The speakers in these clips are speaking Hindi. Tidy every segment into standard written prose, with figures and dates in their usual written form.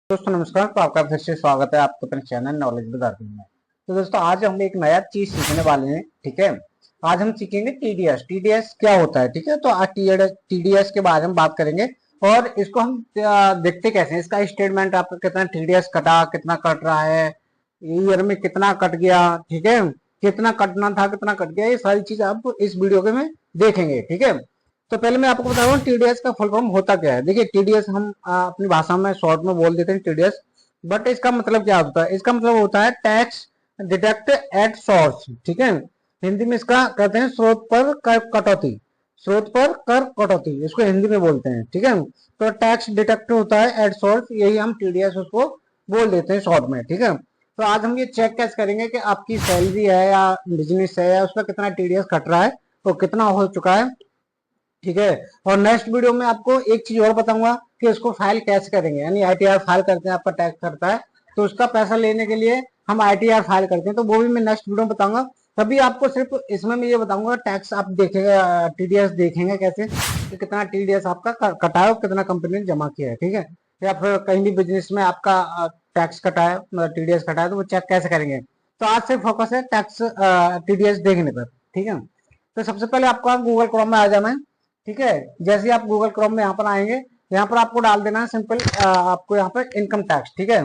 दोस्तों नमस्कार। तो आपका फिर से स्वागत है आपके अपने चैनल नॉलेज बाजार में। तो दोस्तों आज हम एक नया चीज सीखने वाले हैं। ठीक है, आज हम सीखेंगे टीडीएस। टीडीएस क्या होता है? ठीक है, तो आज टीडीएस के बारे में बात करेंगे और इसको हम देखते कैसे हैं, इसका स्टेटमेंट आपका कितना टीडीएस कटा, कितना कट रहा है, ईयर में कितना कट गया, ठीक है, कितना कटना था, कितना कट गया, ये सारी चीज आप इस वीडियो के में देखेंगे। ठीक है, तो पहले मैं आपको बता रहा हूँ टीडीएस का फुल फॉर्म होता क्या है। देखिए टीडीएस हम अपनी भाषा में शॉर्ट में बोल देते हैं टीडीएस, बट इसका मतलब क्या होता है? इसका मतलब होता है टैक्स डिडक्ट एट सोर्स। ठीक है, हिंदी में इसका कहते हैं स्रोत पर कर कटौती। स्रोत पर कर कटौती इसको हिंदी में बोलते हैं। ठीक है, तो टैक्स डिडक्ट होता है एट सोर्स, यही हम टीडीएस उसको बोल देते हैं शॉर्ट में। ठीक है, तो आज हम ये चेक कैसे करेंगे कि आपकी सैलरी है या बिजनेस है या उसका कितना टीडीएस कट रहा है और कितना हो चुका है। ठीक है, और नेक्स्ट वीडियो में आपको एक चीज और बताऊंगा कि इसको फाइल कैसे करेंगे, यानी आईटीआर फाइल करते हैं, आपका टैक्स करता है तो उसका पैसा लेने के लिए हम आईटीआर फाइल करते हैं, तो वो भी मैं नेक्स्ट वीडियो में बताऊंगा। तभी आपको सिर्फ इसमें मैं ये बताऊंगा टैक्स आप देखेंगे, टीडीएस देखेंगे कैसे कि कितना टीडीएस आपका कटा है और कितना कंपनी ने जमा किया है। ठीक है, या फिर कहीं भी बिजनेस में आपका टैक्स कटा है, मतलब टीडीएस कटा है, तो वो चेक कैसे करेंगे। तो आज से फोकस है टैक्स टीडीएस देखने पर। ठीक है, तो सबसे पहले आपको गूगल क्रोम में आ जाना है। ठीक है, जैसे आप गूगल क्रोम में यहाँ पर आएंगे, यहाँ पर आपको डाल देना है सिंपल, आपको यहाँ पर इनकम टैक्स। ठीक है,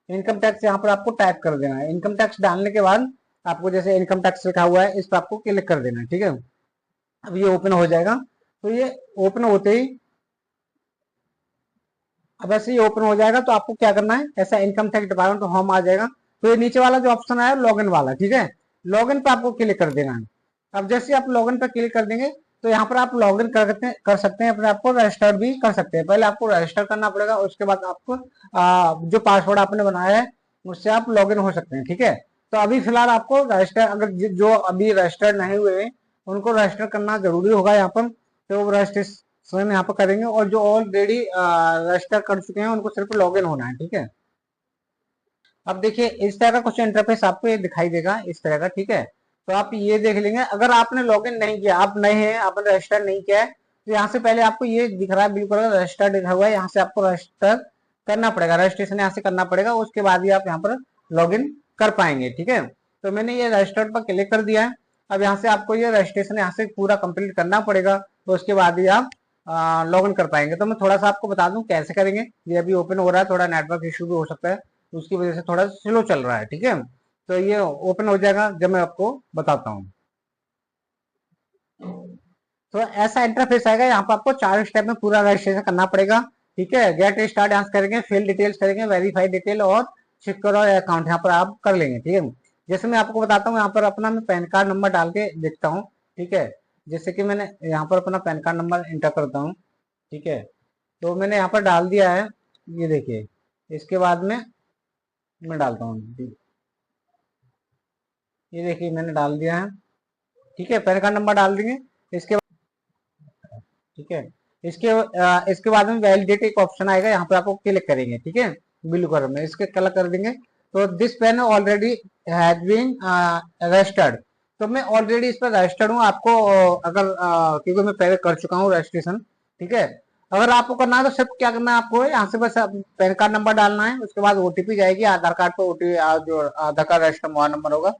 इनकम टैक्स यहाँ पर आपको टाइप कर देना है। इनकम टैक्स डालने के बाद आपको जैसे इनकम टैक्स लिखा हुआ है इस पर आपको क्लिक कर देना है। ठीक है, अब ये ओपन हो जाएगा। तो ये ओपन होते ही, अब ऐसे ही ओपन हो जाएगा तो आपको क्या करना है, ऐसा इनकम टैक्स डिपार्टमेंट होम आ जाएगा। तो ये नीचे वाला जो ऑप्शन आया लॉगिन वाला, ठीक है, लॉगिन पे आपको क्लिक कर देना है। अब जैसे आप लॉगिन पे क्लिक कर देंगे तो यहाँ पर आप लॉगिन कर सकते हैं, अपने आपको रजिस्टर भी कर सकते हैं। पहले आपको रजिस्टर करना पड़ेगा, उसके बाद आपको जो पासवर्ड आपने बनाया है उससे आप लॉगिन हो सकते हैं। ठीक है, तो अभी फिलहाल आपको रजिस्टर, अगर जो अभी रजिस्टर नहीं हुए उनको रजिस्टर करना जरूरी होगा यहाँ पर, तो रजिस्ट्रेशन यहाँ पर करेंगे, और जो ऑलरेडी रजिस्टर कर चुके हैं उनको सिर्फ लॉगिन होना है। ठीक है, अब देखिए इस तरह का कुछ इंटरफेस आपको ये दिखाई देगा इस तरह का। ठीक है, तो आप ये देख लेंगे, अगर आपने लॉगिन नहीं किया, आप नए हैं, आपने रजिस्टर नहीं किया है, तो यहाँ से पहले आपको ये दिख रहा है बिल्कुल रजिस्टर लिखा हुआ है, यहाँ से आपको रजिस्टर करना पड़ेगा, रजिस्ट्रेशन यहाँ से करना पड़ेगा, उसके बाद ही आप यहाँ पर लॉगिन कर पाएंगे। ठीक है, तो मैंने ये रजिस्टर्ड पर क्लिक कर दिया है। अब यहाँ से आपको ये रजिस्ट्रेशन यहाँ से पूरा कंप्लीट करना पड़ेगा, तो उसके बाद ही आप लॉगिन कर पाएंगे। तो मैं थोड़ा सा आपको बता दूं कैसे करेंगे। ये अभी ओपन हो रहा है, थोड़ा नेटवर्क इशू भी हो सकता है, उसकी वजह से थोड़ा स्लो चल रहा है। ठीक है, तो ये ओपन हो जाएगा जब मैं आपको बताता हूँ। तो ऐसा इंटरफेस आएगा, यहाँ पर आपको 4 स्टेप में पूरा रजिस्ट्रेशन करना पड़ेगा। ठीक है, गेट स्टार्ट यहाँ से करेंगे, फिल डिटेल्स करेंगे, वेरीफाई डिटेल और सिक्योर अकाउंट यहाँ पर आप कर लेंगे। ठीक है, जैसे मैं आपको बताता हूँ, यहाँ पर अपना मैं पैन कार्ड नंबर डाल के देखता हूँ। ठीक है, जैसे कि मैंने यहाँ पर अपना पैन कार्ड नंबर इंटर करता हूँ। ठीक है, तो मैंने यहाँ पर डाल दिया है, ये देखिए, इसके बाद में मैं डालता हूँ, ये देखिए मैंने डाल दिया है। ठीक है, पैन कार्ड नंबर डाल देंगे इसके बाद। ठीक है, इसके बाद में वैलिडेट एक ऑप्शन आएगा, यहाँ पे आपको क्लिक करेंगे। ठीक है, ब्लू कलर में इसके कलर कर देंगे। तो this pen already has been registered, तो मैं ऑलरेडी इस पर रजिस्टर्ड हूँ। आपको अगर क्योंकि मैं पहले कर चुका हूँ रजिस्ट्रेशन। ठीक है, अगर आपको करना है तो सिर्फ क्या करना है, आपको यहाँ से बस पैन कार्ड नंबर डालना है, उसके बाद ओटीपी जाएगी, आधार कार्ड पर ओटीपी, जो आधार कार्ड रजिस्टर मोबाइल नंबर होगा।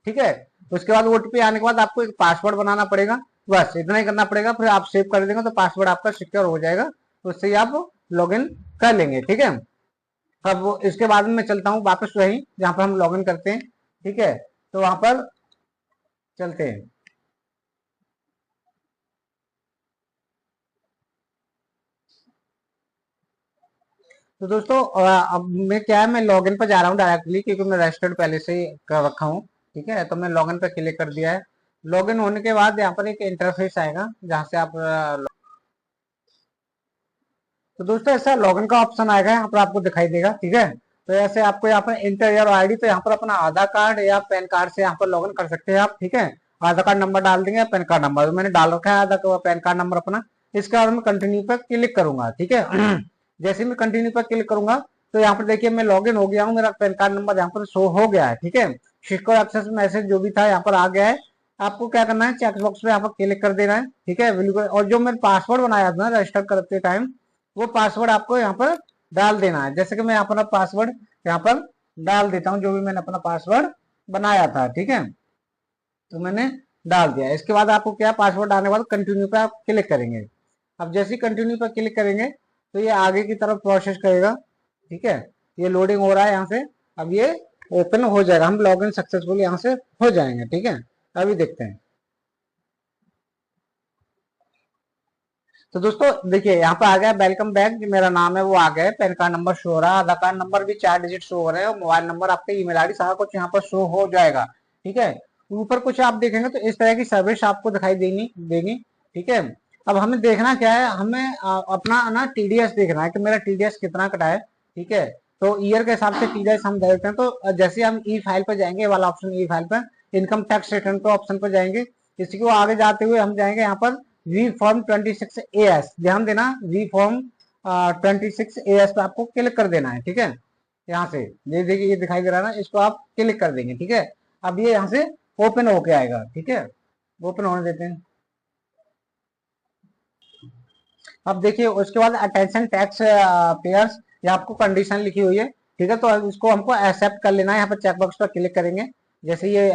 ठीक है, उसके बाद ओटीपी आने के बाद आपको एक पासवर्ड बनाना पड़ेगा, बस इतना ही करना पड़ेगा, फिर आप सेव कर देंगे तो पासवर्ड आपका सिक्योर हो जाएगा, उससे ही आप लॉगिन कर लेंगे। ठीक है, अब इसके बाद में मैं चलता हूँ वापस वही जहाँ पर हम लॉगिन करते हैं। ठीक है, तो वहां पर चलते हैं। तो दोस्तों अब मैं क्या है, मैं लॉगिन पर जा रहा हूँ डायरेक्टली, क्योंकि मैं रजिस्टर्ड पहले से ही कर रखा हूँ। ठीक है, तो मैं लॉगिन पर क्लिक कर दिया है। लॉगिन होने के बाद यहाँ पर एक इंटरफेस आएगा जहाँ से आप तो दोस्तों ऐसा लॉगिन का ऑप्शन आएगा, यहाँ पर आपको दिखाई देगा। ठीक है, तो ऐसे आपको यहाँ पर इंटर योर आईडी, तो यहाँ पर अपना आधार कार्ड या पैन कार्ड से यहाँ पर लॉगिन कर सकते हैं आप। ठीक है, आधार कार्ड नंबर डाल देंगे, पैन कार्ड नंबर मैंने डाल रखा है, आधार पैन कार्ड नंबर अपना। इसके बाद मैं कंटिन्यू पर क्लिक करूंगा। ठीक है, जैसे मैं कंटिन्यू पर क्लिक करूंगा तो यहाँ पर देखिए मैं लॉगिन हो गया हूँ, मेरा पैन कार्ड नंबर यहाँ पर शो हो गया है। ठीक है, सिक्योर एक्सेस मैसेज जो भी था यहाँ पर आ गया है। आपको क्या करना है, चेक बॉक्स पे यहाँ पर क्लिक कर देना है। ठीक है, बिल्कुल, और जो मैंने पासवर्ड बनाया था रजिस्टर करते टाइम, वो पासवर्ड आपको यहाँ पर डाल देना है। जैसे कि मैं अपना पासवर्ड यहाँ पर डाल देता हूँ, जो भी मैंने अपना पासवर्ड बनाया था, ठीक है, तो मैंने डाल दिया। इसके बाद आपको क्या, पासवर्ड डालने के बाद कंटिन्यू पे आप क्लिक करेंगे। अब जैसे ही कंटिन्यू पर क्लिक करेंगे तो ये आगे की तरफ प्रोसेस करेगा, ठीक है, ये लोडिंग हो रहा है यहाँ से। अब ये ओपन हो जाएगा, हम लॉगिन सक्सेसफुल यहाँ से हो जाएंगे, ठीक है। अभी देखते हैं। तो दोस्तों देखिए यहाँ पे आ गया वेलकम बैक, मेरा नाम है वो आ गया, पैन कार्ड नंबर शो हो रहा है, आधार कार्ड नंबर भी 4 डिजिट शो हो रहे हैं, और मोबाइल नंबर, आपका ईमेल आईडी, सारा कुछ यहाँ पर शो हो जाएगा, ठीक है। ऊपर कुछ आप देखेंगे तो इस तरह की सर्विस आपको दिखाई देगी देगी, ठीक है। अब हमें देखना क्या है, हमें अपना ना टीडीएस देखना है कि मेरा टीडीएस कितना कटा है, ठीक है। तो ईयर के हिसाब से टीडीएस हम देखते हैं। तो जैसे हम ई फाइल पर जाएंगे, ये वाला ऑप्शन ई फाइल पर, इनकम टैक्स रिटर्न पे ऑप्शन पर जाएंगे। इसी को आगे जाते हुए हम जाएंगे यहाँ पर वी फॉर्म 26AS, ध्यान देना, वी फॉर्म 26AS पे आपको क्लिक कर देना है, ठीक है। यहाँ से ये देखिए, ये दिखाई दे रहा है ना, इसको आप क्लिक कर देंगे, ठीक है। अब ये यहाँ से ओपन होके आएगा, ठीक है, ओपन होने देते हैं। अब देखिए उसके बाद अटेंशन टैक्स पेयर्स, ये आपको कंडीशन लिखी हुई है, ठीक है। तो इसको हमको एक्सेप्ट कर लेना है। यहाँ पर चेक बॉक्स पर क्लिक करेंगे, जैसे ये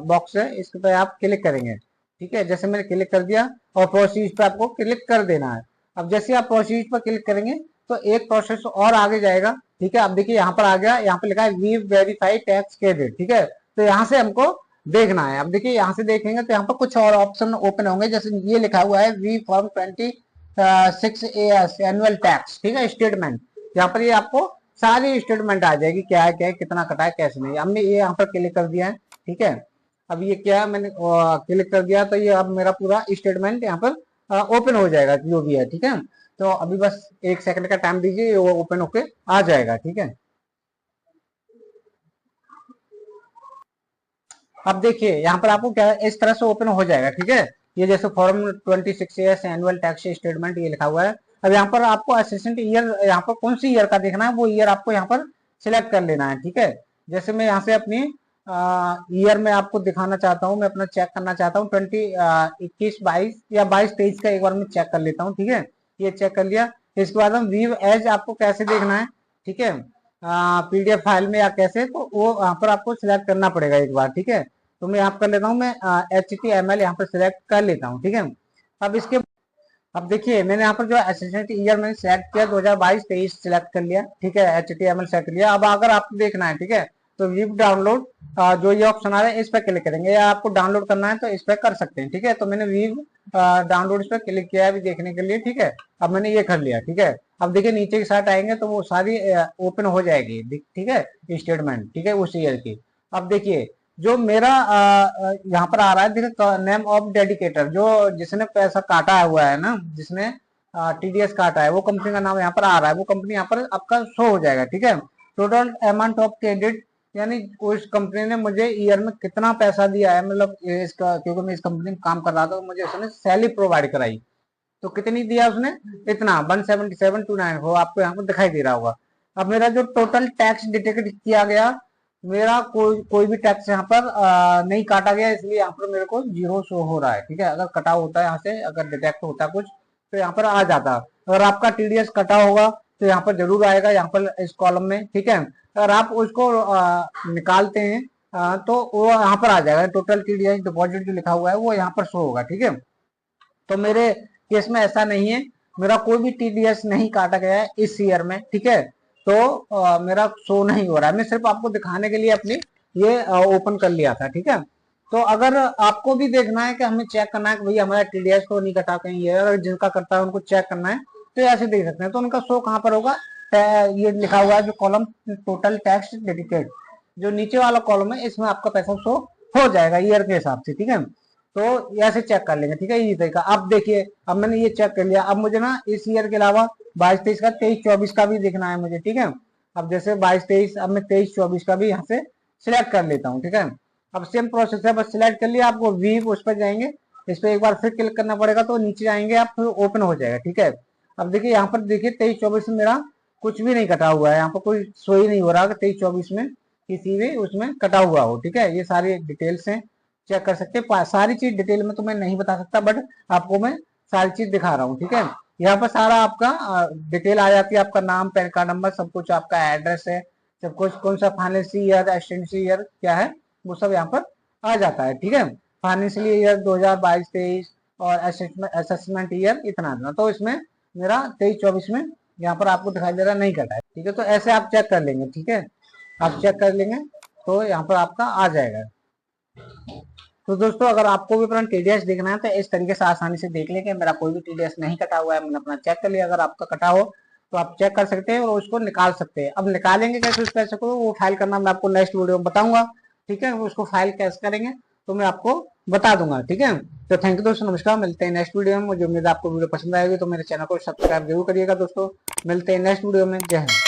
बॉक्स है इस पर आप क्लिक करेंगे, ठीक है। जैसे मैंने क्लिक कर दिया, और प्रोसीड पे आपको क्लिक कर देना है। अब जैसे आप प्रोसीड पर क्लिक करेंगे तो एक प्रोसेस और आगे जाएगा, ठीक है। अब देखिए यहाँ पर आ गया, यहाँ पर लिखा है वी वेरीफाई टैक्स क्रेडिट, ठीक है। तो यहाँ से हमको देखना है। अब देखिए यहाँ से देखेंगे तो यहाँ पर कुछ और ऑप्शन ओपन होंगे, जैसे ये लिखा हुआ है we form 26AS annual tax, ठीक है, स्टेटमेंट। यहाँ पर ये आपको सारी स्टेटमेंट आ जाएगी, क्या है कितना कटा है कैसे नहीं। हमने ये यहाँ पर क्लिक कर दिया है, ठीक है। अब ये क्या है, मैंने क्लिक कर दिया तो ये अब मेरा पूरा स्टेटमेंट यहाँ पर ओपन हो जाएगा, जो भी है, ठीक है। तो अभी बस 1 सेकंड का टाइम दीजिए, वो ओपन होके आ जाएगा, ठीक है। अब देखिए यहाँ पर आपको क्या है, इस तरह से ओपन हो जाएगा, ठीक है। ये जैसे form 26AS annual tax statement ये लिखा हुआ है। अब यहाँ पर आपको असिस्टेंट ईयर, यहाँ पर कौन सी ईयर का देखना है, वो ईयर आपको यहाँ पर सिलेक्ट कर लेना है, ठीक है। जैसे मैं यहाँ से अपनी ईयर में आपको दिखाना चाहता हूँ, मैं अपना चेक करना चाहता हूँ 21-22 या 22-23 का एक बार मैं चेक कर लेता हूँ, ठीक है। ये चेक कर लिया। इसके बाद हम व्यू एज आपको कैसे देखना है, ठीक है, पीडीएफ फाइल में या कैसे, तो वो यहाँ पर आपको सिलेक्ट करना पड़ेगा एक बार, ठीक है। तो मैं यहाँ कर लेता हूँ, मैं HTML यहाँ पर सिलेक्ट कर लेता हूँ, ठीक है। अब इसके, अब देखिए मैंने यहाँ पर जो असिस्टेंट ईयर मैंने सेलेक्ट किया 2022-23 सिलेक्ट कर लिया, ठीक है, HTML सेलेक्ट कर लिया। अब अगर आपको देखना है, ठीक है, तो व्यू डाउनलोड जो ये ऑप्शन आ रहा है इस पर क्लिक करेंगे, या आपको डाउनलोड करना है तो इस पर कर सकते हैं, ठीक है। तो मैंने व्यू डाउनलोड इस पर क्लिक किया है अभी देखने के लिए, ठीक है। अब मैंने ये कर लिया, ठीक है। अब देखिए नीचे की साइड आएंगे तो वो सारी ओपन हो जाएगी, ठीक है, स्टेटमेंट, ठीक है, उस ईयर की। अब देखिए जो मेरा यहाँ पर आ रहा है, देखिए नेम ऑफ डेडिकेटर, जो जिसने पैसा काटा हुआ है ना, जिसने टीडीएस काटा है, वो कंपनी का नाम यहाँ पर आ रहा है, वो कंपनी यहाँ पर आपका शो हो जाएगा, ठीक है। टोटल अमाउंट ऑफ क्रेडिट, यानी उस कंपनी ने मुझे ईयर में कितना पैसा दिया है, मतलब इसका, क्योंकि मैं इस कंपनी में काम कर रहा था तो मुझे उसने सैलरी प्रोवाइड कराई, तो कितनी दिया उसने, इतना 17729 हो, आपको यहाँ पर दिखाई दे रहा होगा। अब मेरा जो टोटल टैक्स डिटेक्ट किया गया, मेरा कोई भी टैक्स यहाँ पर नहीं काटा गया, इसलिए यहाँ पर मेरे को 0 शो हो रहा है, ठीक है। अगर कटा होता है यहाँ से, अगर डिटेक्ट होता कुछ तो यहाँ पर आ जाता। अगर आपका टीडीएस कटा होगा तो यहाँ पर जरूर आएगा, यहाँ पर इस कॉलम में, ठीक है। अगर आप उसको निकालते हैं तो वो यहाँ पर आ जाएगा, टोटल टीडीएस डिपॉजिट जो लिखा हुआ है वो यहाँ पर शो होगा, ठीक है। तो मेरे केस में ऐसा नहीं है, मेरा कोई भी टीडीएस नहीं काटा गया है इस ईयर में, ठीक है। तो मेरा शो नहीं हो रहा है, मैं सिर्फ आपको दिखाने के लिए अपनी ये ओपन कर लिया था, ठीक है। तो अगर आपको भी देखना है कि हमें चेक करना है कि भैया हमारा टीडीएस तो नहीं कटा कहीं, ये अगर जिनका करता है उनको चेक करना है तो ऐसे देख सकते हैं। तो उनका शो कहाँ पर होगा, ये लिखा हुआ है जो कॉलम टोटल टैक्स डेडिकेट, जो नीचे वाला कॉलम है इसमें आपका पैसा शो हो जाएगा ईयर के हिसाब से, ठीक है। तो ऐसे चेक कर लेंगे, ठीक है, ये तरीका। अब देखिए अब मैंने ये चेक कर लिया, अब मुझे ना इस ईयर के अलावा 22-23 का, 23-24 का भी देखना है मुझे, ठीक है। अब जैसे 22-23, अब मैं 23-24 का भी यहाँ से सिलेक्ट कर लेता हूँ, ठीक है। अब सेम प्रोसेस है, बस सिलेक्ट कर लिया, आपको व्यू उस पर जाएंगे, इस पर एक बार फिर क्लिक करना पड़ेगा, तो नीचे आएंगे आप, फिर ओपन हो जाएगा, ठीक है। अब देखिए यहाँ पर देखिए 23-24 में मेरा कुछ भी नहीं कटा हुआ है, यहाँ पर कोई शो ही नहीं हो रहा कि 23-24 में किसी भी उसमें कटा हुआ हो, ठीक है। ये सारी डिटेल्स हैं, चेक कर सकते हैं। सारी चीज डिटेल में तो मैं नहीं बता सकता, बट आपको मैं सारी चीज दिखा रहा हूँ, ठीक है। यहाँ पर सारा आपका डिटेल आ जाती है, आपका नाम, पैन कार्ड नंबर, सब कुछ, आपका एड्रेस है, सब कुछ, कौन सा फाइनेंशियल ईयर, एक्सटेंशियल ईयर क्या है, वो सब यहाँ पर आ जाता है। ठीक है, फाइनेंशियल ईयर 2022-23 और असेसमेंट ईयर इतना। तो इसमें मेरा 23-24 में यहाँ पर आपको दिखाई दे रहा नहीं कटा है। ठीक है, तो ऐसे आप चेक कर लेंगे। ठीक है, आप चेक कर लेंगे तो यहाँ पर आपका आ जाएगा। तो दोस्तों अगर आपको भी अपना टीडीएस देखना है तो इस तरीके से आसानी से देख लेंगे। मेरा कोई भी टीडीएस नहीं कटा हुआ है, मैंने अपना चेक कर लिया। अगर आपका कटा हो तो आप चेक कर सकते हैं और उसको निकाल सकते हैं। अब निकालेंगे कैसे उस पैसे को, वो फाइल करना मैं आपको नेक्स्ट वीडियो में बताऊंगा। ठीक है, उसको फाइल कैसे करेंगे तो मैं आपको बता दूंगा। ठीक है, तो थैंक यू दोस्तों, नमस्कार, मिलते हैं नेक्स्ट वीडियो में। मुझे उम्मीद है आपको वीडियो पसंद आएगी, तो मेरे चैनल को सब्सक्राइब जरूर करिएगा दोस्तों। मिलते हैं नेक्स्ट वीडियो में, जय हिंद।